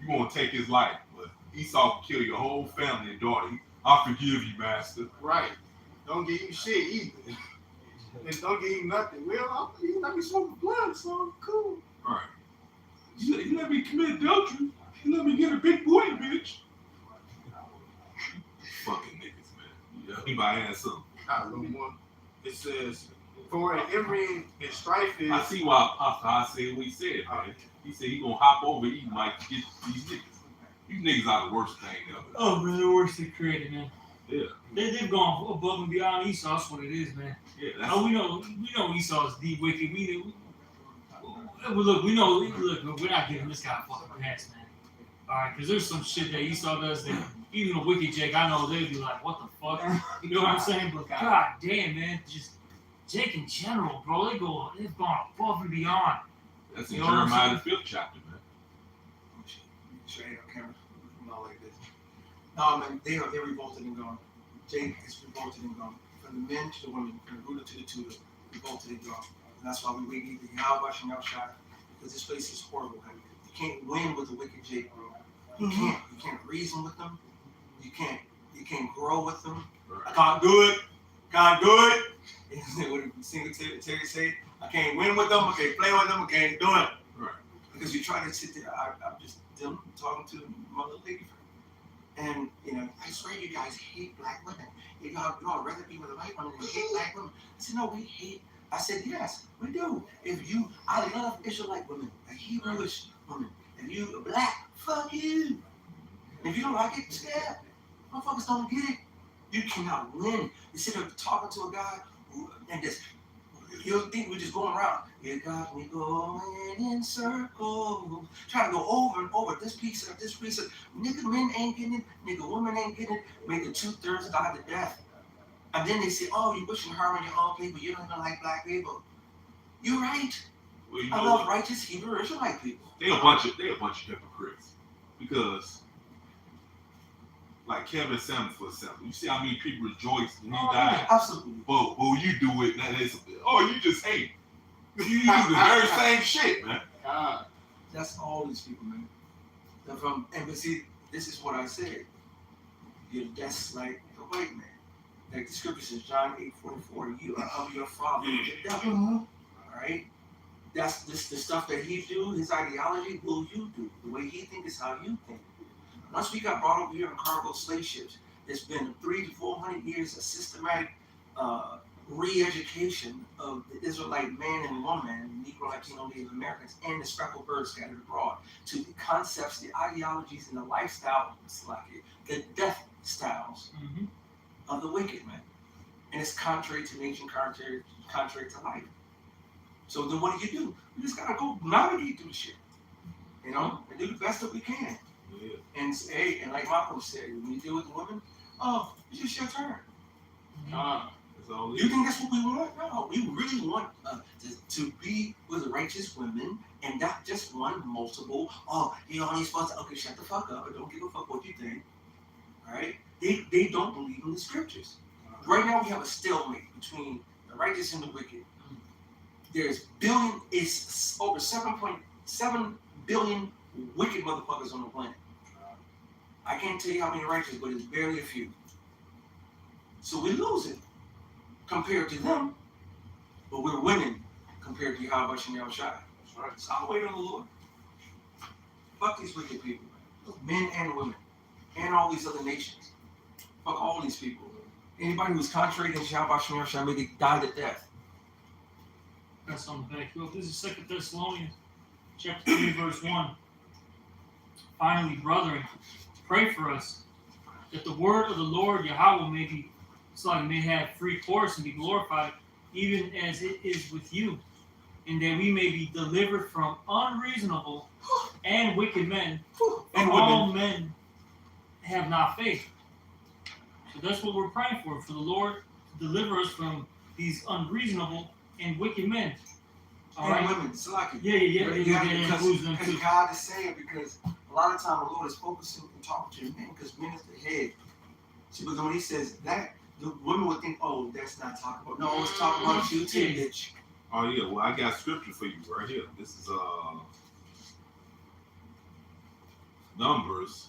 You won't take his life, but Esau can kill your whole family and daughter. I forgive you, master. Right. Don't give you shit either. And don't give you nothing. Well, you let me smoke blood, so cool. All right. You let me commit adultery. You let me get a big booty, bitch. Fucking niggas, man. Yeah, anybody has something. Got a little more. It says, for an envy and strife is. I see why Apostle said what he said, man. He said he gonna hop over and he might get these niggas. These niggas are the worst thing ever. Oh, man, the worst they created, man. Yeah. They've gone above and beyond Esau. That's what it is, man. Yeah, that's Oh, we know Esau's deep wicked. Look, we're not giving this guy a fucking pass, man. All right, because there's some shit that Esau does that even a wicked Jake, I know they'd be like, what the fuck? You know what I'm saying? But god damn, man, just Jake in general, bro, they've gone above and beyond. That's in You know what I'm Jeremiah saying? the 5th chapter, man. Straight on camera. Not like this. No, man, they're revolted and gone. Jake is revolted and gone. From the men to the women, from the ruler to the tutor, revolted and gone. And that's why we wait either Yahweh and Yahshua, because this place is horrible. Man. You can't win with a wicked Jake, bro. You can't. You can't reason with them. You can't grow with them. I can't do it. Can't do it. What did Terry say? I can't win with them. I can't play with them. I can't do it. Right. Because you try to sit there. I'm just talking to my little lady friend, and I swear you guys hate black women. Y'all rather be with a white woman than hate black women. I said, no, we hate. I said, yes, we do. I love Israelite women, Hebrewish women. If you black, fuck you. If you don't like it, scared. Motherfuckers don't get it. You cannot win. You sit there talking to a guy and you'll think we're just going around. You got me going in circles. Trying to go over and over. This piece of. Nigga men ain't getting it. Nigga women ain't getting it. Making 2/3 die to death. And then they say, oh, you wishing her on your own people. You don't even like black people. You're right. Well, you I know love what? righteous Hebrew Israelite people. They a bunch of hypocrites. Because like Kevin Samuels, for example, you see how many people rejoice when he died? Absolutely. But you do it, you just hate. You use the very same shit, man. That's all these people, man. But see, this is what I said. That's like the white man. Like the scripture says, John 8:44, you are of your father, the devil. All right? That's the stuff that he do, his ideology, will you do. The way he thinks is how you think. Once we got brought over here in cargo slave ships, there's been 300 to 400 years of systematic re-education of the Israelite man and woman, Negro, Latino, Native Americans, and the speckled birds scattered abroad to the concepts, the ideologies, and the lifestyle, the death styles of the wicked man. And it's contrary to nature, contrary to life. So then what do? We just gotta go navigate through the shit, and do the best that we can. Yeah. And like Malcolm said, when you deal with the women, oh, it's just your turn. That's all it You is. think that's what we want? No, we really want to be with righteous women, and not just one, multiple. Oh, you're only supposed to. Okay, shut the fuck up. I don't give a fuck what you think. All right? They don't believe in the scriptures. Right now we have a stalemate between the righteous and the wicked. There's over 7.7 billion wicked motherfuckers on the planet. I can't tell you how many righteous, but it's barely a few. So we're losing compared to them, but we're winning compared to Yahweh and Yahushua. That's right. So I'll wait on the Lord. Fuck these wicked people, men and women, and all these other nations. Fuck all these people. Anybody who's contrary to Yahweh and Yahushua, may they die to death. That's on the back. Well, this is 2 Thessalonians chapter 3, verse 1. Finally, brethren, pray for us, that the word of the Lord Yahweh may have free course and be glorified, even as it is with you, and that we may be delivered from unreasonable and wicked men, and all men have not faith. So that's what we're praying for the Lord to deliver us from these unreasonable and wicked men. All right? Women, it's like it. Yeah. Because God is saying, because a lot of time the Lord is focusing and talking to the men, because men is the head. See, but when he says that, the women would think, oh, that's not talking about. No, it's talking about you too, bitch. Oh yeah, well I got scripture for you right here. This is Numbers.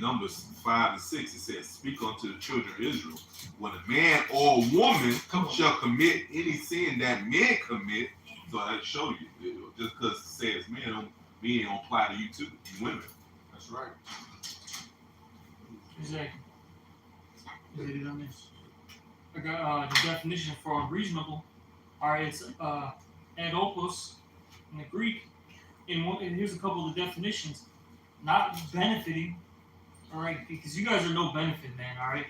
Numbers 5 and 6. It says, "Speak unto the children of Israel, when a man or a woman shall commit any sin that men commit." So I show you, just because it says men don't apply to you too, you women. That's right. Exactly. I got the definition for unreasonable. All right, it's adopos in the Greek. And here's a couple of the definitions. Not benefiting. All right, because you guys are no benefit, man. All right,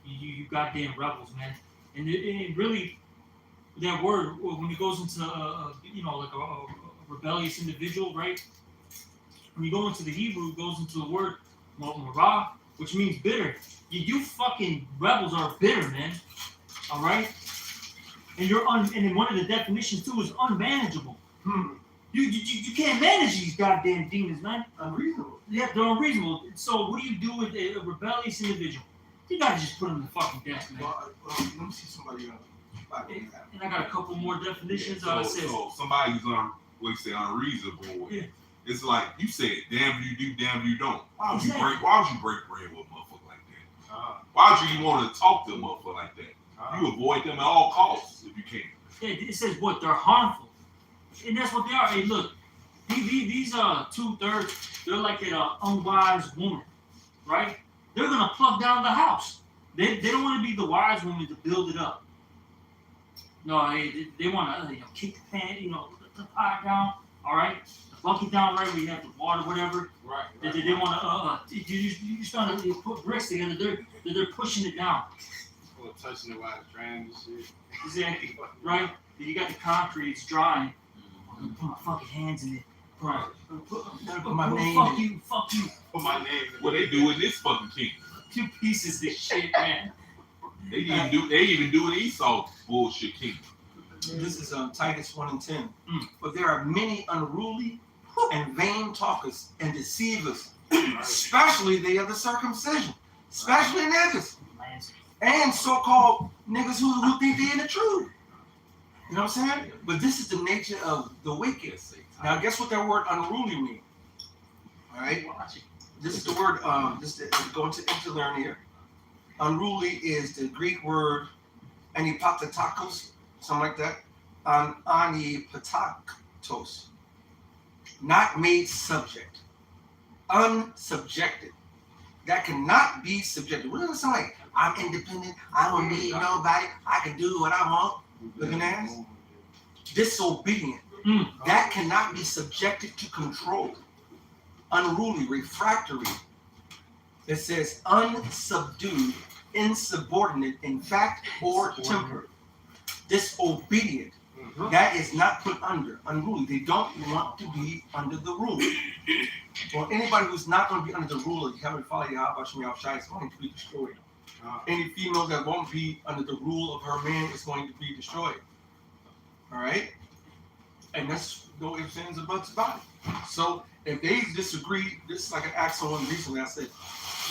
you goddamn rebels, man. And it really, that word when it goes into like a rebellious individual, right? When you go into the Hebrew, it goes into the word marah, which means bitter. You fucking rebels are bitter, man. All right, and and then one of the definitions too is unmanageable. You can't manage these goddamn demons, man. Unreasonable. Yeah, they're unreasonable. So what do you do with a rebellious individual? You gotta just put them in the fucking desk, man. Well, let me see somebody else. And I got a couple more definitions. Yeah, It says, so somebody who's unreasonable. Yeah. It's like you said, damn you do, damn you don't. Why would Exactly. you break bread with a motherfucker like that? Why would you even want to talk to a motherfucker like that? You avoid them at all costs if you can. yeah, it says what? They're harmful. And that's what they are. Hey, look, these 2/3, they're like an unwise woman, right? They're gonna plug down the house. They don't want to be the wise woman to build it up. No, they want to kick the pan, the pot down, all right, the bucket down right where you have the water, whatever. Right. They want to you're starting to put bricks together. They're pushing it down. Or touching it while it's drying and shit. Exactly, right? Then you got the concrete, it's drying. I'm gonna put my fucking hands in it. Right. Put my name fuck in you, fuck you. Put my name. What they do in this fucking kingdom. You pieces of shit, man. They even do in Esau bullshit kingdom. This is Titus 1:10. But there are many unruly and vain talkers and deceivers, especially they of the circumcision, especially niggas, and so-called niggas who think they in the truth. You know what I'm saying? But this is the nature of the wicked. Now, guess what that word unruly means? All right? This is the word, going to learn here. Unruly is the Greek word anipatakos, something like that. Anipataktos. Not made subject. Unsubjected. That cannot be subjected. What does it sound like? I'm independent. I don't need nobody. I can do what I want. Looking at us. Disobedient. That cannot be subjected to control. Unruly, refractory. It says unsubdued, insubordinate in fact or temper. Disobedient. That is not put under. Unruly. They don't want to be under the rule. Well, anybody who's not going to be under the rule of Heavenly Father Yahweh is going to be destroyed. Any female that won't be under the rule of her man is going to be destroyed. All right? And that's no ifs, ands, or buts about it. So if they disagree, this is like an act someone recently. I said,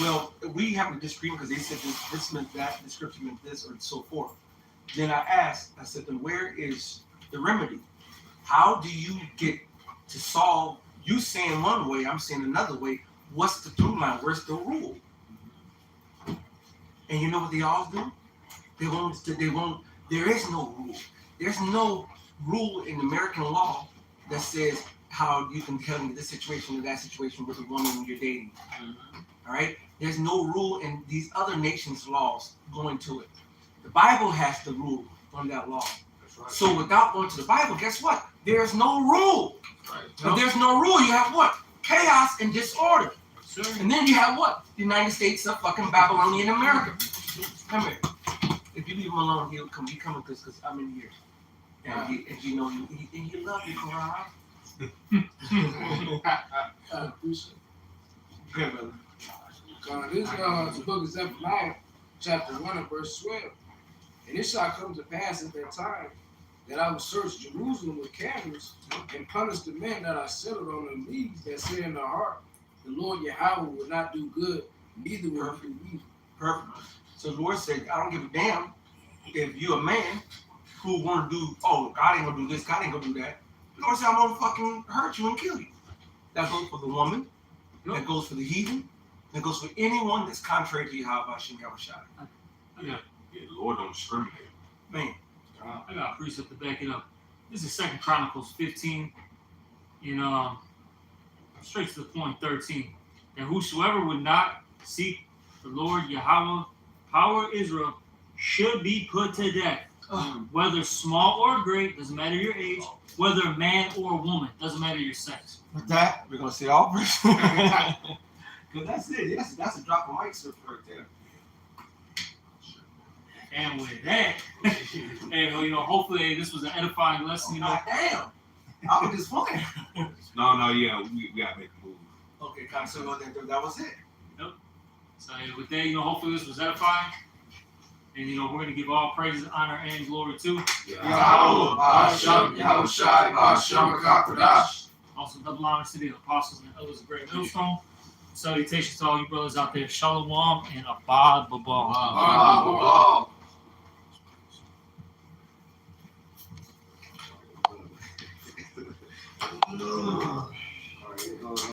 well, we have a disagreement because they said this meant that, description meant this, or so forth. Then I said, then where is the remedy? How do you get to solve, you saying one way, I'm saying another way, what's the through line, where's the rule? And you know what they all do? They won't, there is no rule. There's no rule in American law that says how you can tell me this situation or that situation with a woman you're dating. All right? There's no rule in these other nations' laws going to it. The Bible has the rule on that law. Right. So without going to the Bible, guess what? There's no rule. Right. If there's no rule, you have what? Chaos and disorder. Sure. And then you have what? The United States of fucking Babylonian America. Come here. If you leave him alone, he'll come. He coming because I'm in here. And he know you. And he love you, Quran. Okay, brother. This the book of Zephaniah, chapter 1 and verse 12. And it shall come to pass at that time that I will search Jerusalem with cameras and punish the men that are settled on their knees that say in their heart, the Lord Yahweh will not do good, neither will he do evil. Perfect. So the Lord said, I don't give a damn if you're a man who want to do, oh, God ain't going to do this, God ain't going to do that. The Lord said, I'm going to fucking hurt you and kill you. That goes for the woman. That goes for the heathen. That goes for anyone that's contrary to Yahweh Hashem Yahushua. Yeah, the Lord don't discriminate. Man. I got a precept to back it up. This is 2 Chronicles 15, straight to the point, 13. that whosoever would not seek the Lord Yahweh, power Israel, should be put to death. Whether small or great, doesn't matter your age, whether man or woman, doesn't matter your sex. With that, we're gonna say all because that's it. That's a drop of mic stuff right there. And with that, and hopefully this was an edifying lesson. God damn, I was just playing. No, yeah, we gotta make a move. Okay, kind of so that was it. So with that, hopefully this was edifying. And we're gonna give all praise, honor, and glory to also double honors to the apostles and elders of Great Millstone. Salutations to all you brothers out there. Shalom and abad babal.